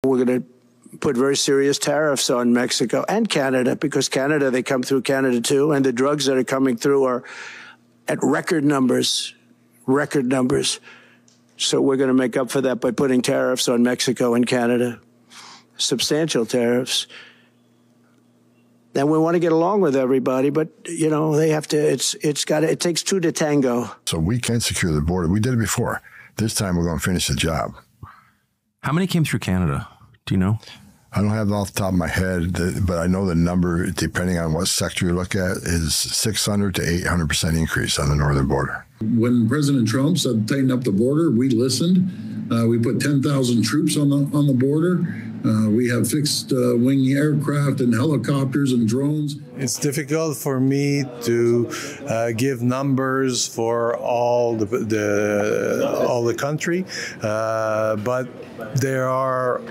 we're going to put very serious tariffs on Mexico and Canada, because Canada, they come through Canada too, and the drugs that are coming through are at record numbers. So we're going to make up for that by putting tariffs on Mexico and Canada, substantial tariffs. And we want to get along with everybody, but, you know, they have to, it takes two to tango. So we can secure the border. We did it before. This time we're going to finish the job. How many came through Canada? Do you know? I don't have it off the top of my head, but I know the number, depending on what sector you look at, is 600 to 800% increase on the northern border. When President Trump said tighten up the border, we listened. We put 10,000 troops on the border. We have fixed wing aircraft and helicopters and drones. It's difficult for me to give numbers for all the country, but there are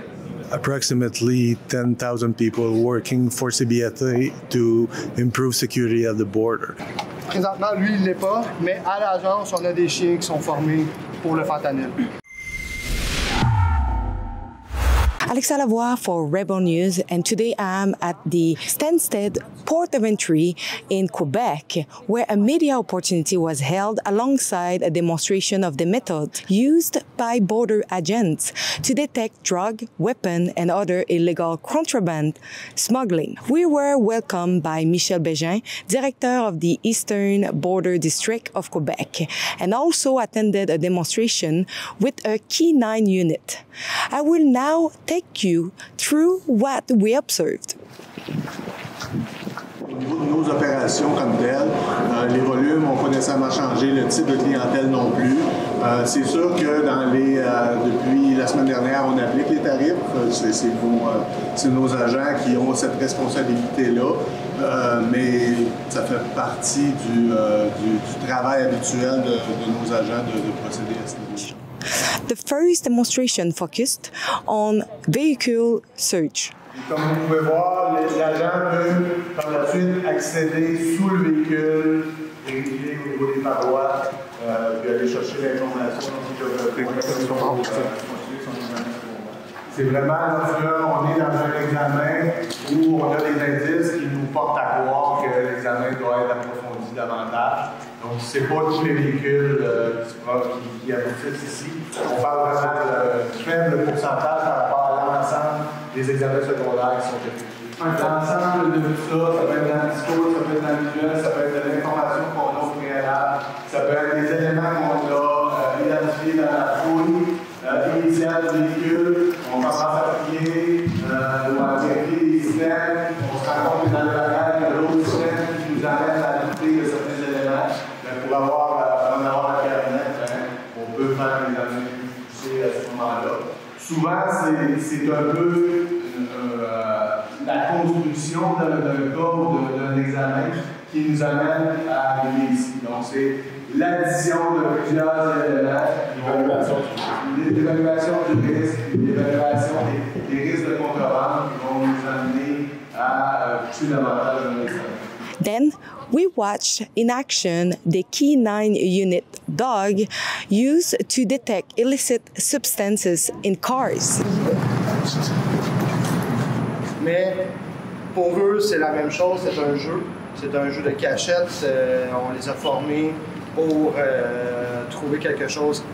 approximately 10,000 people working for CBSA to improve security at the border. Présentement, lui, il l'est pas, mais à l'agence, on a des chiens qui sont formés pour le fentanyl. Alexa Lavoie for Rebel News, and today I'm at the Stansted Port of Entry in Quebec, where a media opportunity was held alongside a demonstration of the method used by border agents to detect drug, weapon, and other illegal contraband smuggling. We were welcomed by Michel Bégin, Director of the Eastern Border District of Quebec, and also attended a demonstration with a K9 unit. I will now take you through what we observed. Au niveau de nos opérations comme telles, les volumes n'ont pas nécessairement changé, le type de clientèle non plus. C'est sûr que depuis la semaine dernière, on applique les tarifs. C'est nos agents qui ont cette responsabilité-là, mais ça fait partie du travail habituel de nos agents de procéder à ce niveau. The first demonstration focused on vehicle search. Comme vous pouvez voir, l'agent peut par la suite accéder sous le véhicule, vérifier au niveau des parois, puis aller chercher l'information. C'est vraiment, on est dans un examen où on a des indices qui nous portent à croire que l'examen doit être approfondi davantage. Donc, ce n'est pas tous les véhicules qui aboutissent ici. On parle vraiment de faible pourcentage par rapport à l'ensemble des examens secondaires qui sont effectués. L'ensemble de tout ça, ça peut être dans le discours, ça peut être dans le visuel, ça peut être de l'information qu'on a au préalable, ça peut être des éléments qu'on a identifiés dans la fouille initiale du véhicule. On commence à fouiller, ou à vérifier les systèmes, on se rend compte que dans le bagage, il y a d'autres systèmes qui nous amènent à douter de certains éléments. Pour en avoir la carnet, on peut faire des analyses plus poussées à ce moment-là. Souvent, c'est un peu la construction d'un code, d'un examen qui nous amène à arriver ici. Donc, c'est l'addition de plusieurs éléments, l'évaluation du risque, l'évaluation des risques de contrebande qui vont nous amener à pousser davantage dans l'examen. Then we watched in action the K9 unit dog used to detect illicit substances in cars. Mais pour eux, c'est la même chose, c'est un jeu. C'est un jeu de cachette. On les a formés pour trouver quelque chose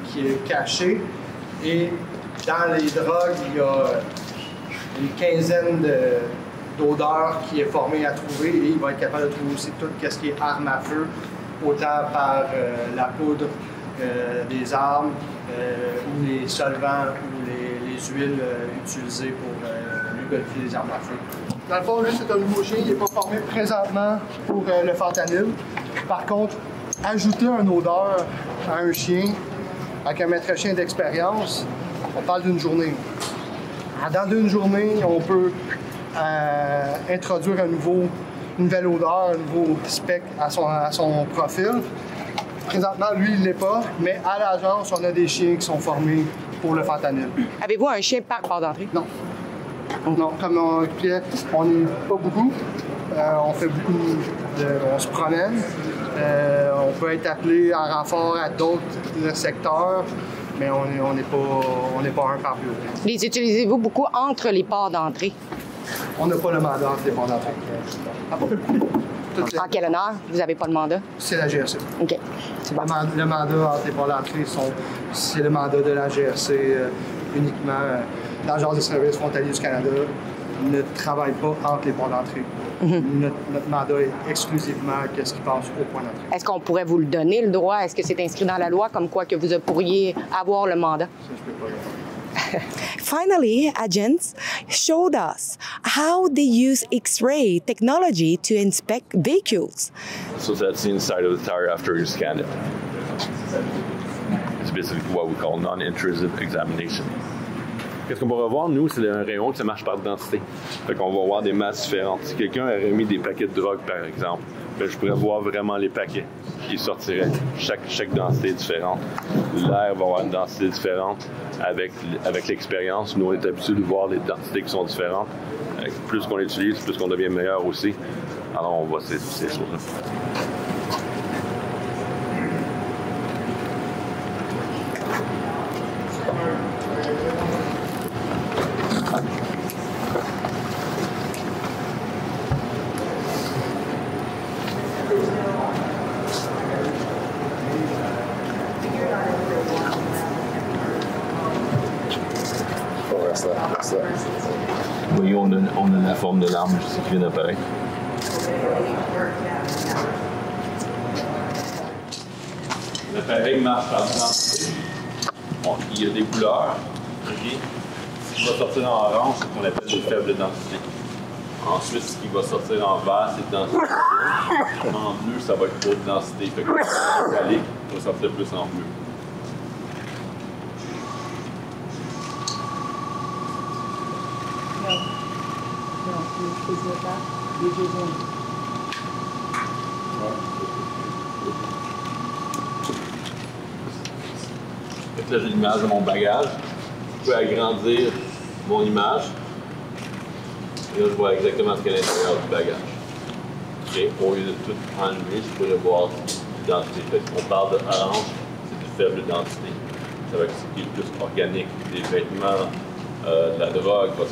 qui est caché. Et dans les drogues, il y a une quinzaine d'odeurs qui est formé à trouver, et il va être capable de trouver aussi tout ce qui est arme à feu, autant par la poudre des armes ou les solvants ou les huiles utilisées pour lubrifier les armes à feu. Dans le fond, lui, c'est un nouveau chien, il n'est pas formé présentement pour le fentanyl. Par contre, ajouter une odeur à un chien avec un maître chien d'expérience, on parle d'une journée. Dans une journée, on peut introduire une nouvelle odeur, un nouveau spec à son profil. Présentement, lui, il ne l'est pas, mais à l'agence, on a des chiens qui sont formés pour le fentanyl. Avez-vous un chien par port d'entrée? Non. Non, comme on expliquait, on n'est pas beaucoup. On fait beaucoup on se promène. On peut être appelé en renfort à d'autres secteurs. mais on n'est pas un par bureau. Les utilisez-vous beaucoup entre les ports d'entrée? On n'a pas le mandat entre les ports d'entrée. En quel honneur? Vous n'avez pas de mandat? C'est la GRC. OK. C'est bon. Le mandat entre les ports d'entrée, c'est le mandat de la GRC uniquement. L'Agence des services frontaliers du Canada ne travaille pas entre les ports d'entrée. Notre mandat est exclusivement qu'est-ce qui passe au point d'entrée. Est-ce qu'on pourrait vous le donner, le droit? Est-ce que c'est inscrit dans la loi comme quoi que vous pourriez avoir le mandat? Ça, je peux pas répondre. Finally, agents showed us how they use X-ray technology to inspect vehicles. So that's the inside of the tire after you scan it. It's basically what we call non-intrusive examination. Qu'est-ce qu'on va revoir, nous, c'est un rayon qui marche par densité. Fait qu'on va voir des masses différentes. Si quelqu'un aurait mis des paquets de drogue, par exemple, ben, je pourrais voir vraiment les paquets qui sortiraient. Chaque densité est différente. L'air va avoir une densité différente. Avec l'expérience, nous, on est habitués de voir les densités qui sont différentes. Plus qu'on l'utilise, plus qu'on devient meilleur aussi. Alors, on voit ces choses-là. Oui, on a la forme de l'arme juste qui vient d'apparaître. L'appareil marche par densité. Bon, il y a des couleurs. Okay. Ce qui va sortir en orange, c'est ce qu'on appelle de faible densité. Ensuite, ce qui va sortir en vert, c'est de densité. En bleu, ça va être haute densité. Fait que le métallique va sortir plus en bleu. Là, j'ai l'image de mon bagage. Je peux agrandir mon image. Et là, je vois exactement ce qu'il y a à l'intérieur du bagage. Okay. Au lieu de tout enlever, je pourrais voir l'identité. On parle de orange, c'est de faible densité. Ça va être ce qui est plus organique. Des vêtements, de la drogue va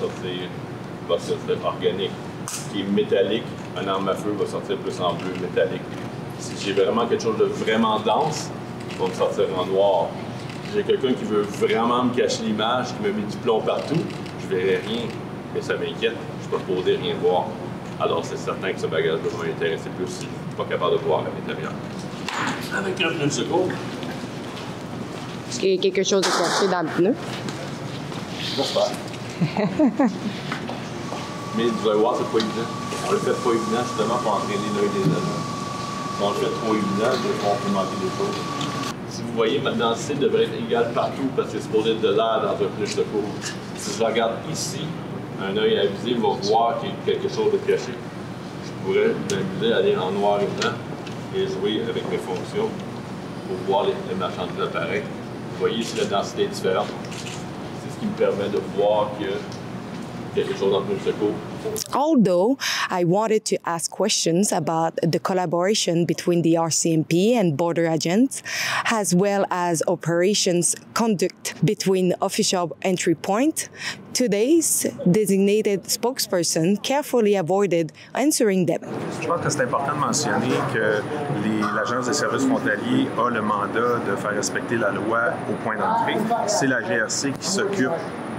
sortir organique. Ce qui est métallique, un arme à feu va sortir plus en bleu métallique. Si j'ai vraiment quelque chose de vraiment dense, il va me sortir en noir. Si j'ai quelqu'un qui veut vraiment me cacher l'image, qui me met du plomb partout, je verrai rien. Mais ça m'inquiète, je ne peux pas poser rien voir. Alors c'est certain que ce bagage-là va m'intéresser plus si je ne suis pas capable de voir à l'intérieur. Avec un pneu de secours. Est-ce qu'il y a quelque chose de caché dans le pneu? J'espère. Mais vous allez voir, c'est pas évident. On le fait pas évident justement pour entraîner l'œil des agents. Si on le fait trop évident, on peut manquer des choses. Si vous voyez, ma densité devrait être égale partout parce que c'est supposé être de l'air dans un pneu de secours. Si je regarde ici, un œil avisé va voir qu'il y a quelque chose de caché. Je pourrais m'amuser à aller en noir et blanc et jouer avec mes fonctions pour voir les marchandises d'appareil. Vous voyez si la densité est différente. C'est ce qui me permet de voir que quelque chose dans le secours. Although I wanted to ask questions about the collaboration between the RCMP and border agents, as well as operations conduct between official entry point, today's designated spokesperson carefully avoided answering them. Je pense que c'est important de mentionner que l'Agence des services frontaliers a le mandat de faire respecter la loi au point d'entrée. C'est la GRC qui s'occupe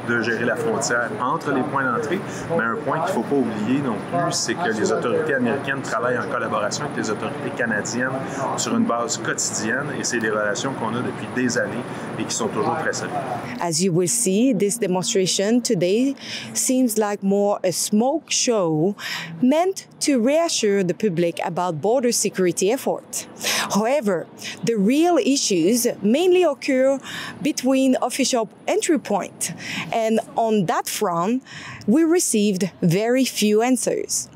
de gérer la frontière entre les points d'entrée. Mais un point qu'il ne faut pas oublier non plus, c'est que les autorités américaines travaillent en collaboration avec les autorités canadiennes sur une base quotidienne et c'est des relations qu'on a depuis des années et qui sont toujours très solides. As you will see, this demonstration today seems like more a smoke show meant to reassure the public about border security efforts. However, the real issues mainly occur between official entry point. And on that front, we received very few answers.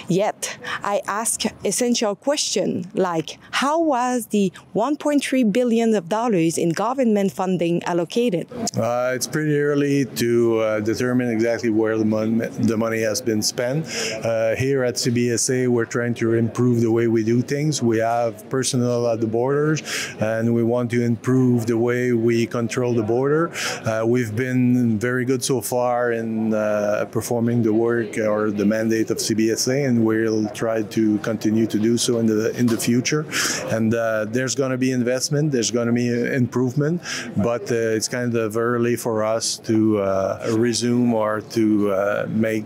Yet, I ask essential question like, how was the $1.3 billion in government funding allocated? It's pretty early to determine exactly where the money has been spent. Here at CBSA, we're trying to improve the way we do things. We have personnel at the borders, and we want to improve the way we control the border. We've been very good so far in performing the work or the mandate of CBSA, and we'll try to continue to do so in the future. And there's going to be investment, there's going to be improvement, but it's kind of early for us to resume or to make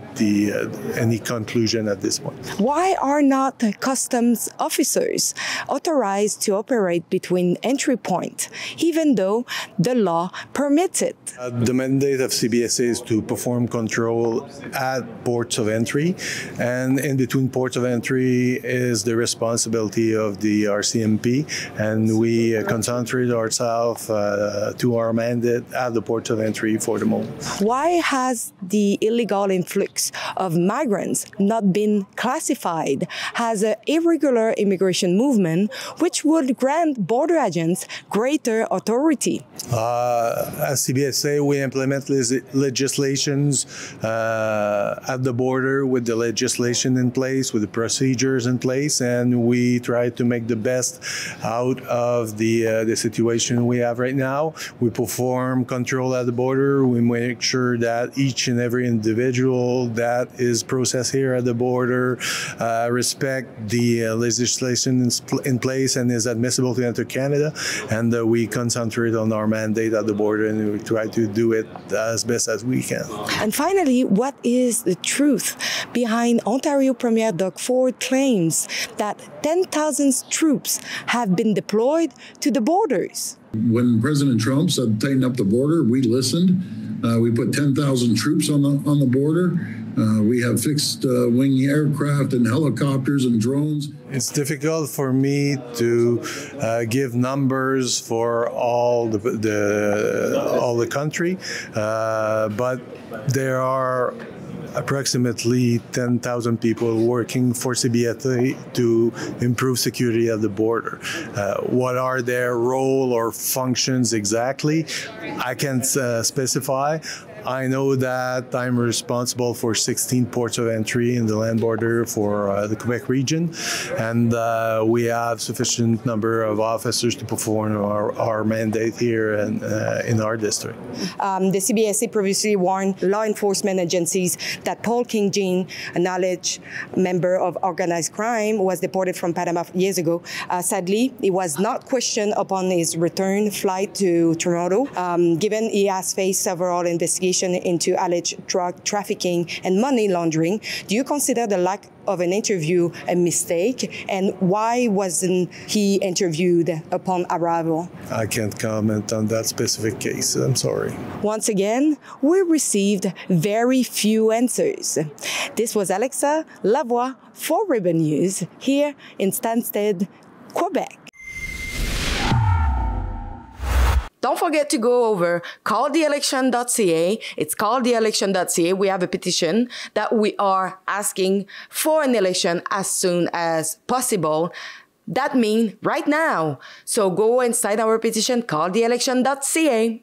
any conclusion at this point. Why are not customs officers authorized to operate between entry points, even though the law permits it? The mandate of CBSA is to perform control at ports of entry, and in between ports of entry is the responsibility of the RCMP, and we concentrate ourselves to our mandate at the ports of entry for the moment. Why has the illegal influx of migrants not been classified as an irregular immigration movement, which would grant border agents greater authority? As CBSA, we implement legislations at the border with the legislation in place, with the procedures in place, and we try to make the best out of the situation we have right now. We perform control at the border. We make sure that each and every individual that is processed here at the border respect the legislation in place and is admissible to enter Canada. And we concentrate on our mandate at the border, and we try to do it as best as we can. And finally, what is the truth behind Ontario Premier Doug Ford claims that 10,000 troops have been deployed to the borders? When President Trump said tighten up the border, we listened. We put 10,000 troops on the border. We have fixed wing aircraft and helicopters and drones. It's difficult for me to give numbers for all the country, but there are approximately 10,000 people working for CBSA to improve security at the border. What are their role or functions exactly? I can't specify. I know that I'm responsible for 16 ports of entry in the land border for the Quebec region, and we have sufficient number of officers to perform our mandate here in our district. The CBSA previously warned law enforcement agencies that Paul King Jean, a knowledge member of organized crime, was deported from Panama years ago. Sadly, he was not questioned upon his return flight to Toronto, given he has faced several investigations into alleged drug trafficking and money laundering. Do you consider the lack of an interview a mistake? And why wasn't he interviewed upon arrival? I can't comment on that specific case. I'm sorry. Once again, we received very few answers. This was Alexa Lavoie for Ribbon News here in Stansted, Quebec. Don't forget to go over calltheelection.ca. It's calltheelection.ca. We have a petition that we are asking for an election as soon as possible. That means right now. So go and sign our petition, calltheelection.ca.